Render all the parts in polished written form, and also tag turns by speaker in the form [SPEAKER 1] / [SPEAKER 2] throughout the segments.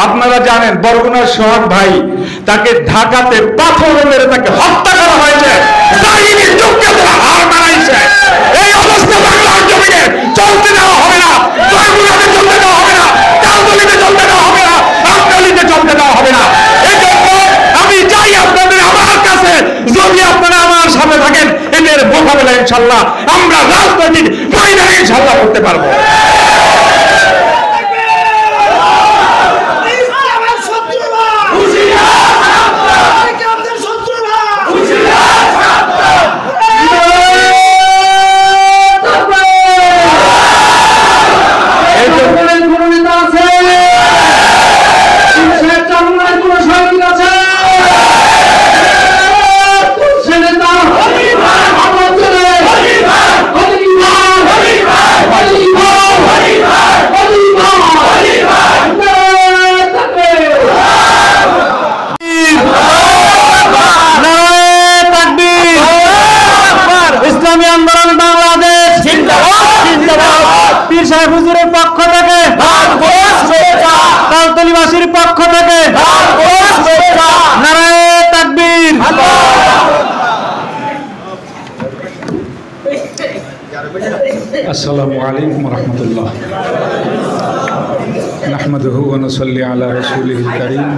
[SPEAKER 1] আপনারা জানেন বরগুনার সোহাগ ভাই, তাকে ঢাকাতে পাথর মেরে তাকে হত্যা করা হয়েছে। হার মানাইছে। এই অবস্থা বাংলার জমিনে চলতে দেওয়া হবে না, বরগুনাতে চলতে দেওয়া হবে না, কালদলিতে চলতে দেওয়া হবে না, আমতলিতে চলতে দেওয়া হবে না। এই জন্য আমি চাই আপনাদের আমার কাছে, যদি আপনারা আমার সাথে থাকেন, এদের মোকাবেলা ইনশাল্লাহ আমরা রাজনৈতিক ময়দানে ইনশাল্লাহ করতে পারবো।
[SPEAKER 2] হুজুরের পক্ষ থেকে, তালতলিবাসীর পক্ষ থেকে নারায়ে তাকবীর।
[SPEAKER 1] আসসালামু আলাইকুম ওয়া রাহমাতুল্লাহ। নাহমাদুহু ওয়া নুসাল্লি আলা রাসূলিল কারীম।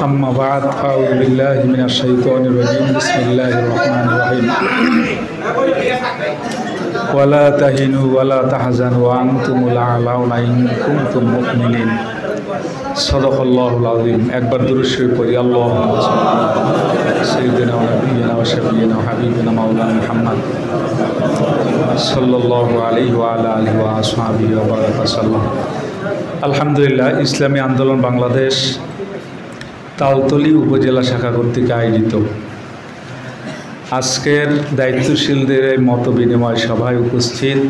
[SPEAKER 1] আম্মা বা'দ, আউযু বিল্লাহি মিনাশ শাইতানির রাজীম। বিসমিল্লাহির রাহমানির রাহিম। ওয়ালা তাহিনু ওয়ালা তাহজানু ওয়া আনতুমুল আ'লাউনা ইন কুনতুম মুমিনিন। সাদাকাল্লাহুল আযীম। একবার দুরূদ শরীফ পড়ি। আল্লাহুম্মা সাইয়্যিদিনা ওয়া নাবিয়িনা ওয়া শাফিয়িনা ওয়া হাবিবিনা মাওলানা মুহাম্মদ সাল্লাল্লাহু আলাইহি ওয়া আলা আলিহি ওয়া আসহাবিহি ওয়া বারাকা সাল্লাম। আলহামদুলিল্লাহ, ইসলামী আন্দোলন বাংলাদেশ তালতলি উপজেলা শাখা কর্তৃক আয়োজিত আজকের দায়িত্বশীলদের মত বিনিময় সভায় উপস্থিত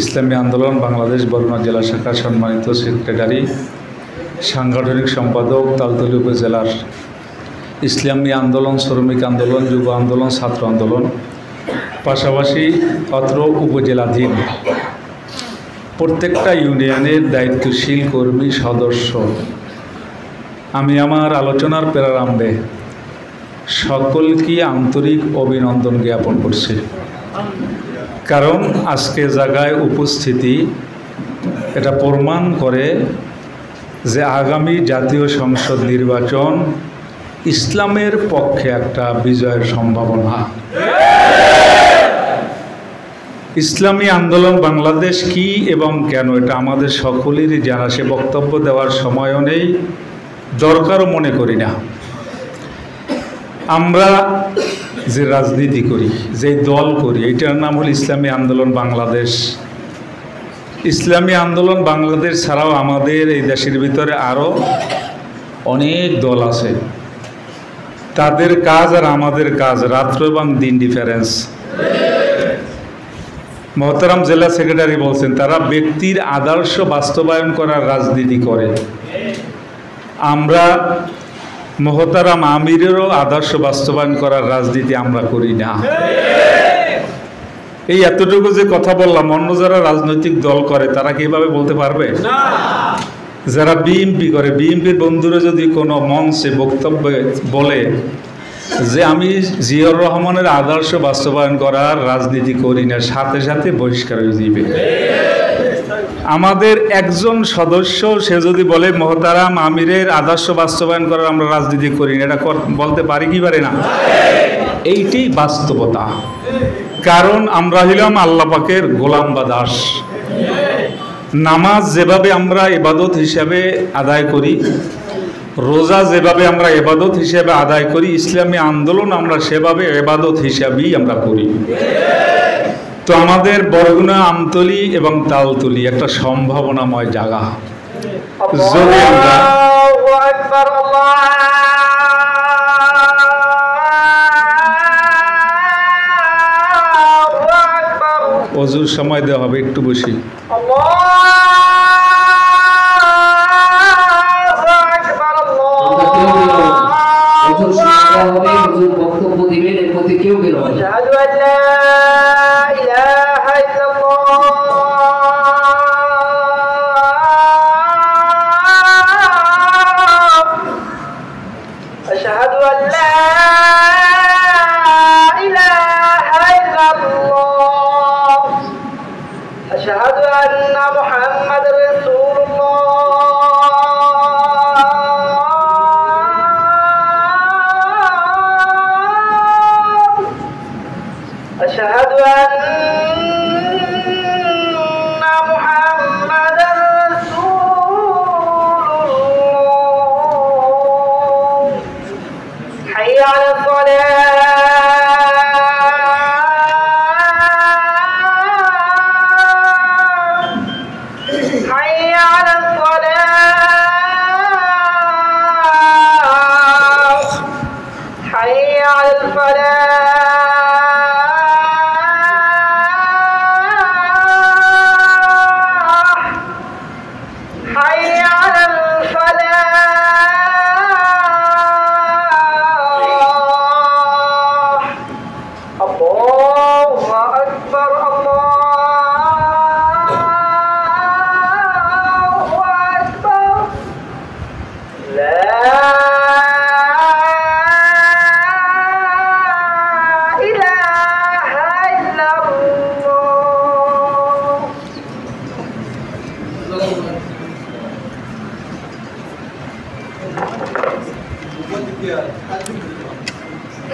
[SPEAKER 1] ইসলামী আন্দোলন বাংলাদেশ বরগুনা জেলা শাখার সম্মানিত সেক্রেটারি, সাংগঠনিক সম্পাদক, তালতলি উপজেলার ইসলামী আন্দোলন, শ্রমিক আন্দোলন, যুব আন্দোলন, ছাত্র আন্দোলন, পাশাপাশি অত্র উপজেলাধীন প্রত্যেকটা ইউনিয়নের দায়িত্বশীল কর্মী সদস্য, আমি আমার আলোচনার প্রারম্ভে সকলকে আন্তরিক অভিনন্দন জ্ঞাপন করছি। কারণ আজকে জায়গায় উপস্থিতি এটা প্রমাণ করে যে আগামী জাতীয় সংসদ নির্বাচন ইসলামের পক্ষে একটা বিজয়ের সম্ভাবনা। ইসলামী আন্দোলন বাংলাদেশ কি এবং কেন এটা আমাদের সকলেরই জানা, সে বক্তব্য দেওয়ার সময়ও নেই, দরকারও মনে করি না। আমরা যে রাজনীতি করি, যে দল করি, এটার নাম হল ইসলামী আন্দোলন বাংলাদেশ। ইসলামী আন্দোলন বাংলাদেশ ছাড়াও আমাদের এই দেশের ভিতরে আরও অনেক দল আছে। তাদের কাজ আর আমাদের কাজ রাত্র এবং দিন ডিফারেন্স। মহতারাম জেলা সেক্রেটারি বলছেন তারা ব্যক্তির আদর্শ বাস্তবায়ন করার রাজনীতি করে। আমরা মহতারাম আমিরেরও আদর্শ বাস্তবায়ন করার রাজনীতি আমরা করি না। এই এতটুকু যে কথা বললাম, অন্য যারা রাজনৈতিক দল করে তারা কি এভাবে বলতে পারবে? যারা বিএনপি করে, বিএনপির বন্ধুরা যদি কোনো মঞ্চে বক্তব্যে বলে যে আমি জিয়াউর রহমানের আদর্শ বাস্তবায়ন করার রাজনীতি করি না, সাথে সাথে বহিষ্কার হয়ে যাবে। আমাদের একজন সদস্য সে যদি বলে মহতারাম আমিরের আদর্শ বাস্তবায়ন করার আমরা রাজনীতি করি না, এটা বলতে পারি কি পারে না? এইটাই বাস্তবতা। কারণ আমরা হইলাম আল্লাহ পাকের গোলাম বা দাস। নামাজ যেভাবে আমরা ইবাদত হিসাবে আদায় করি, রোজা যেভাবে আমরা ইবাদত হিসাবে আদায় করি, ইসলামী আন্দোলন আমরা সেভাবে ইবাদত হিসাবেই আমরা করি। তো আমাদের বরগুনা, আমতলী এবং তালতলী একটা সম্ভাবনাময় জায়গা। যদি আমরা অজুর সময় দেওয়া হবে, একটু বসি।
[SPEAKER 3] বক্তব্য দিবেন, এর মধ্যে কেউ বের হবে।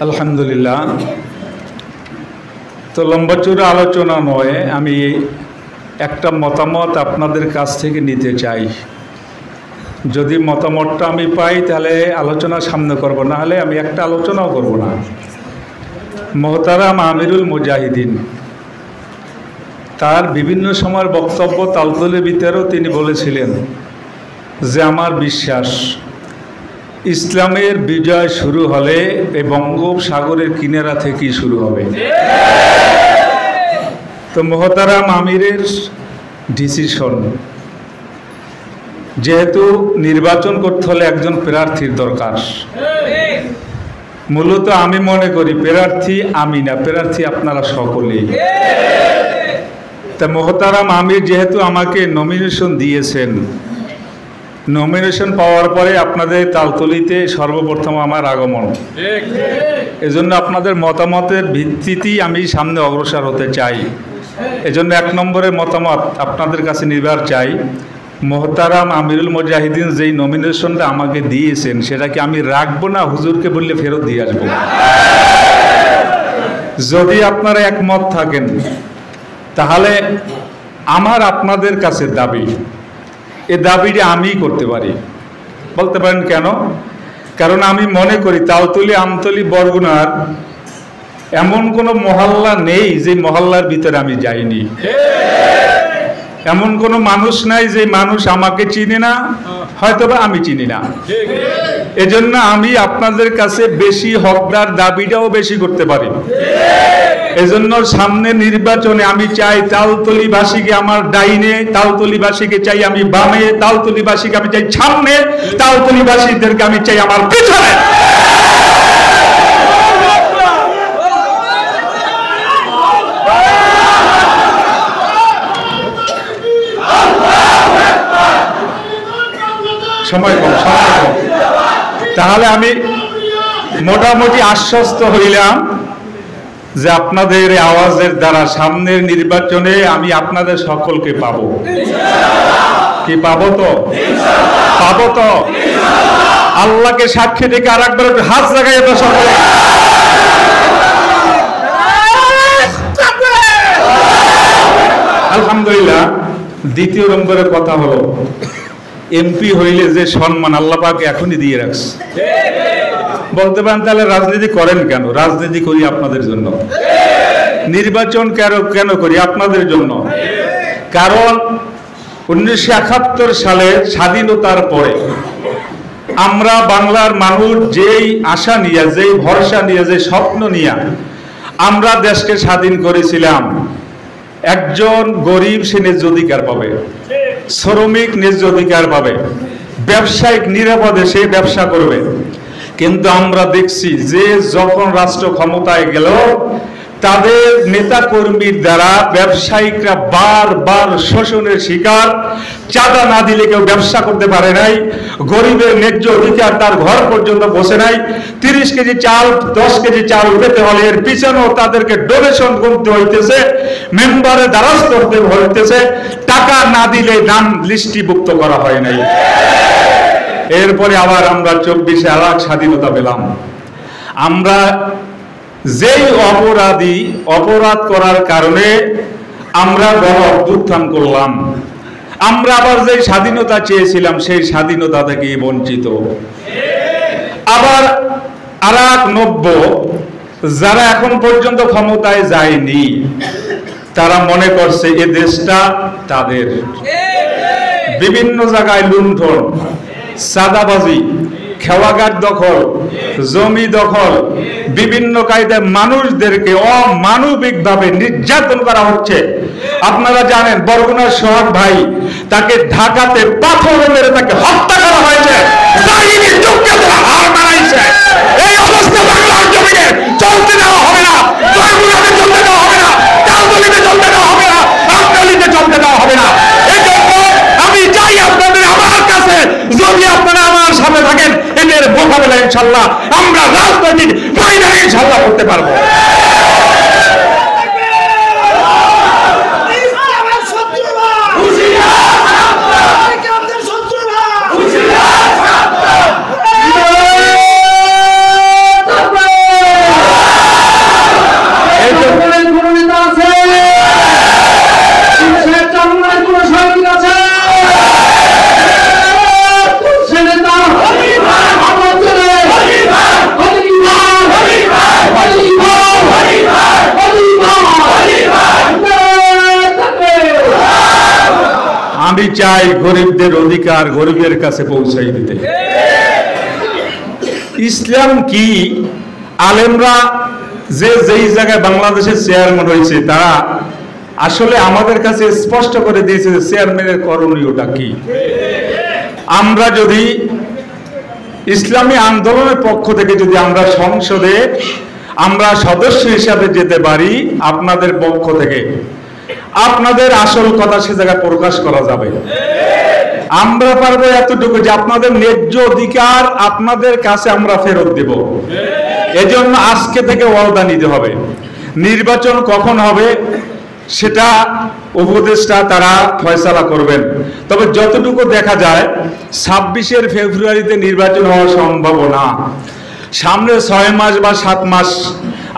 [SPEAKER 1] আলহামদুলিল্লাহ। তো লম্বা চূড়া আলোচনা নয়, আমি একটা মতামত আপনাদের কাছ থেকে নিতে চাই। যদি মতামতটা আমি পাই তাহলে আলোচনা সামনে করব, না হলে আমি একটা আলোচনাও করব না। মোহতারাম আমিরুল মুজাহিদিন তার বিভিন্ন সময়ের বক্তব্য তালতলের ভিতরেও তিনি বলেছিলেন যে আমার বিশ্বাস ইসলামের বিজয় শুরু হলে এই বঙ্গোপসাগরের কিনারা থেকেই শুরু হবে। তো মোহতারাম আমিরের ডিসিশন, যেহেতু নির্বাচন করতে হলে একজন প্রার্থীর দরকার, মূলত আমি মনে করি প্রার্থী আমি না, প্রার্থী আপনারা সকলেই। তা মোহতারাম আমির যেহেতু আমাকে নমিনেশন দিয়েছেন, নমিনেশন পাওয়ার পরে আপনাদের তালতলিতে সর্বপ্রথম আমার আগমন, এজন্য আপনাদের মতামতের ভিত্তিতেই আমি সামনে অগ্রসর হতে চাই। এজন্য এক নম্বরের মতামত আপনাদের কাছে নিবার চাই, মোহতারাম আমিরুল মুজাহিদিন যেই নমিনেশনটা আমাকে দিয়েছেন সেটা কি আমি রাখবো না হুজুরকে বললে ফেরত দিয়ে আসবো? যদি আপনারা একমত থাকেন তাহলে আমার আপনাদের কাছে দাবি, এ দাবিটা আমিই করতে পারি। বলতে পারেন কেন? কারণ আমি মনে করি তালতলি, আমতলি, বরগুনার এমন কোনো মহল্লা নেই যে মহল্লার ভিতরে আমি যাইনি, এমন কোনো মানুষ নাই যে মানুষ আমাকে চিনে না, হয়তোবা আমি চিনি না। এজন্য আমি আপনাদের কাছে বেশি হকদার, দাবিটাও বেশি করতে পারি। এজন্য সামনে নির্বাচনে আমি চাই তালতলিবাসীকে আমার ডাইনে, তালতলিবাসীকে চাই আমি বামে, তালতলিবাসীকে আমি চাই সামনে, তালতলিবাসীদেরকে আমি চাই আমার পিছনে। সময় কম। তাহলে আমি মোটামুটি আশ্বস্ত হইলাম যে আপনাদের আওয়াজের দ্বারা সামনের নির্বাচনে আমি আপনাদের সকলকে পাবো। কি পাবো? তো পাবো তো। আল্লাহকে সাক্ষী রেখে আর একবার হাত লাগাই তো সকলে। আলহামদুলিল্লাহ। দ্বিতীয় নম্বরের কথা হলো, এমপি হইলে যে সম্মান আল্লাহ পাক এখনই দিয়ে রাখছে। বলতে পারেন তাহলে রাজনীতি করেন কেন? রাজনীতি করি আপনাদের জন্য। নির্বাচন কেন করি? আপনাদের জন্য। কারণ 1971 সালে স্বাধীনতার পরে আমরা বাংলার মানুষ যেই আশা নিয়ে, যেই ভরসা নিয়ে, যে স্বপ্ন নিয়ে আমরা দেশকে স্বাধীন করেছিলাম, একজন গরিব সে ন্যায্য অধিকার পাবে, শ্রমিক ন্যায্য অধিকার পাবে, ব্যবসায়িক নিরাপদে সে ব্যবসা করবে। কিন্তু আমরা দেখছি যে যখন রাষ্ট্র ক্ষমতায় গেল, তাদের নেতা কর্মীর দ্বারা ব্যবসায়িকরা বারবার শোষণের শিকার। চাঁদা না দিলে কেউ ব্যবসা করতে পারে নাই, গরিবের ন্যায্য অধিকার তার ঘর পর্যন্ত বসে নাই। 30 কেজি চাল, 10 কেজি চাল পেতে হলে এর পিছনেও তাদেরকে ডোনেশন করতে হইতেছে, মেম্বারের দ্বারস্থ হতে হইতেছে। টাকা না দিলে নাম লিস্টিভুক্ত করা হয় নাই। এরপরে আবার আমরা 24-এ আলাদা স্বাধীনতা পেলাম। আমরা যেই অপরাধী, অপরাধ করার কারণে আমরা গণ অভ্যুত্থান করলাম, আমরা আবার যে স্বাধীনতা চেয়েছিলাম সেই স্বাধীনতা থেকে বঞ্চিত। আবার আরেক নব্য যারা এখন পর্যন্ত ক্ষমতায় যায়নি, তারা মনে করছে এ দেশটা তাদের। বিভিন্ন জায়গায় লুণ্ঠন, চাঁদাবাজি, খেওয়াঘাট দখল, জমি দখল, বিভিন্ন কায়দায় মানুষদেরকে অমানবিকভাবে নির্যাতন করা হচ্ছে। আপনারা জানেন বরগুনার সোহাগ ভাই, তাকে ঢাকাতে পাথর মেরে তাকে হত্যা করা হয়েছে। হার মানাইছে। এই অবস্থা বাংলার জমিনে চলতে দেওয়া হবে না, বরগুনাতে চলতে দেওয়া হবে না, তালতলিতে চলতে দেওয়া হবে না, আমতলিতে চলতে দেওয়া হবে না। এই জন্য আমি চাই আপনাদের আমার কাছে, যদি আপনারা আমার সাথে থাকেন, এদের মোকাবেলা ইনশাল্লাহ আমরা রাজনৈতিক ফাইনাল ইনশাল্লাহ করতে পারবো। চাই গরিবদের অধিকার গরিবের কাছে পৌঁছাই দিতে। ইসলাম কি? আলেমরা যেই জায়গায় বাংলাদেশের চেয়ারম্যান হয়েছে তারা আসলে আমাদের কাছে স্পষ্ট করে দিয়েছে যে চেয়ারম্যানের করণীয়টা কি। আমরা যদি ইসলামী আন্দোলনের পক্ষ থেকে যদি আমরা সংসদে আমরা সদস্য হিসাবে যেতে পারি আপনাদের পক্ষ থেকে, আপনাদের আসল কথা সে জায়গায় প্রকাশ করা যাবে। আমরা পারবো এতটুকু যে আপনাদের ন্যায্য অধিকার আপনাদের কাছে আমরা ফেরত দেব। এজন্য আজকে থেকে ওয়াদা নিতে হবে। নির্বাচন কখন হবে সেটা উপদেষ্টা তারা ফয়সালা করবেন। তবে যতটুকু দেখা যায় 26 ফেব্রুয়ারিতে নির্বাচন হওয়ার সম্ভাবনা। সামনে 6 মাস বা 7 মাস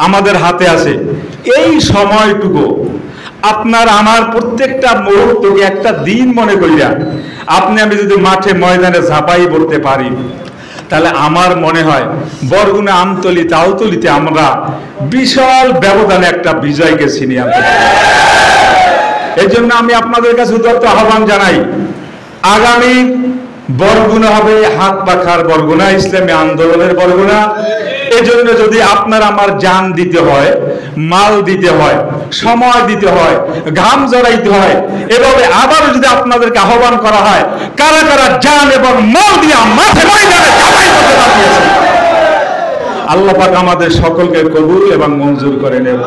[SPEAKER 1] আমাদের হাতে আছে। এই সময়টুকু আপনার আমার প্রত্যেকটা মুহূর্তকে একটা দিন মনে করিয়া আপনি আমি যদি মাঠে ময়দানে ঝাঁপাই পড়তে পারি, তাহলে আমার মনে হয় বরগুনা, আমতলী, তাউতলীতে আমরা বিশাল ব্যবধানে একটা বিজয়কে ছিনিয়ে আনতে পারি। এই জন্য আমি আপনাদের কাছে উদাত্ত আহ্বান জানাই, আগামী বরগুনা হবে হাত পাখার বরগুনা, ইসলামী আন্দোলনের বরগুনা। এই জন্য যদি আপনার আমার জান দিতে হয়, মাল দিতে হয়, সময় দিতে হয়, ঘাম জড়াইতে হয়, এভাবে আবারও যদি আপনাদেরকে আহ্বান করা হয়, কারা কারা জান এবং মাল দিয়ে মাঠে ময়দানে ঝাঁপাই করতে পারতেছে, আল্লাহ পাক আমাদের সকলকে কবুল এবং মঞ্জুর করে নেব।